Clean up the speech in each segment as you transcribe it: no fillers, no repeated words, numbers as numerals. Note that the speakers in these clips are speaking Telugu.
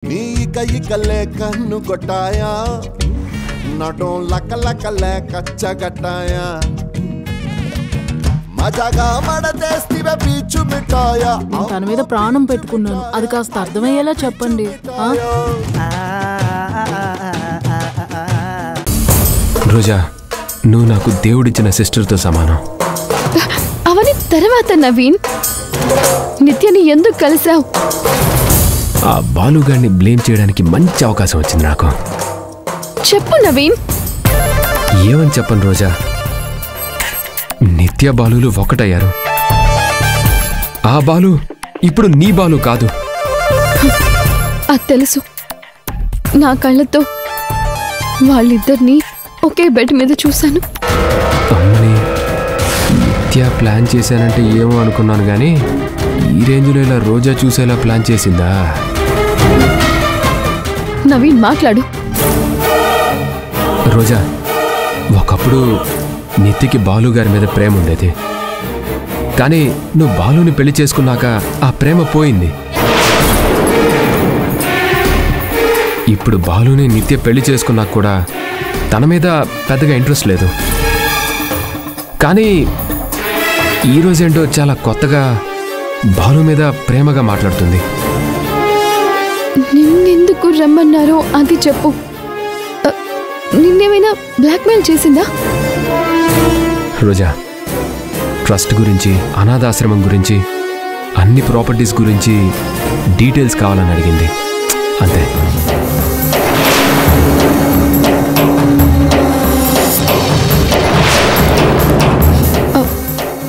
నీ కయ్యికలే కన్ను కొట్టాయా నటం లకలకలే కచ్చగట్టాయా మజాగా మడతేస్తివే పీచు మిఠాయా తన మీద ప్రాణం పెట్టుకున్నాను అది కాస్త అర్థమయ్యేలా చెప్పండి రోజా నువ్వు నాకు దేవుడిచ్చిన సిస్టర్తో సమానం అవని తర్వాత నవీన్ నిత్యని ఎందుకు కలిసావు ఆ బాలుగాడిని బ్లేమ్ చేయడానికి మంచి అవకాశం వచ్చింది నాకు చెప్పు నవీన్ ఏమని చెప్పను రోజా నిత్య బాలులు ఒకటయ్యారు ఆ బాలు ఇప్పుడు నీ బాలు కాదు అది తెలుసు నా కళ్ళతో వాళ్ళిద్దరినీ ఒకే బెడ్ మీద చూశాను అమ్మని నిత్య ప్లాన్ చేశానంటే ఏమో అనుకున్నాను కానీ ఈ రేంజ్లో ఇలా రోజా చూసేలా ప్లాన్ చేసిందా నవీన్ మాట్లాడు రోజా ఒకప్పుడు నిత్యకి బాలుగారి మీద ప్రేమ ఉండేది కానీ నువ్వు బాలుని పెళ్లి చేసుకున్నాక ఆ ప్రేమ పోయింది ఇప్పుడు బాలుని నిత్య పెళ్లి చేసుకున్నాక కూడా తన మీద పెద్దగా ఇంట్రెస్ట్ లేదు కానీ ఈరోజేంటో చాలా కొత్తగా బాలు మీద ప్రేమగా మాట్లాడుతుంది నిన్నెందుకు రమ్మన్నారో అది చెప్పు నిన్నేమైనా బ్లాక్మెయిల్ చేసిందా రోజా ట్రస్ట్ గురించి అనాథాశ్రమం గురించి అన్ని ప్రాపర్టీస్ గురించి డీటెయిల్స్ కావాలని అడిగింది అంతే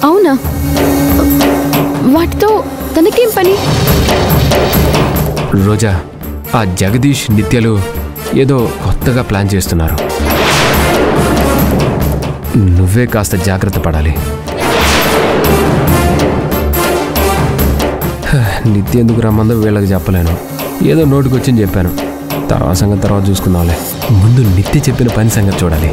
అవునా వాటితో తనకేం పని రోజా ఆ జగదీష్ నిత్యలు ఏదో కొత్తగా ప్లాన్ చేస్తున్నారు నువ్వే కాస్త జాగ్రత్త పడాలి నిత్య ఎందుకు రమ్మందో వీళ్ళకి చెప్పలేను ఏదో నోటికొచ్చింది చెప్పాను తర్వాత సంగతి తర్వాత చూసుకుందాంలే ముందు నిత్య చెప్పిన పని సంగతి చూడాలి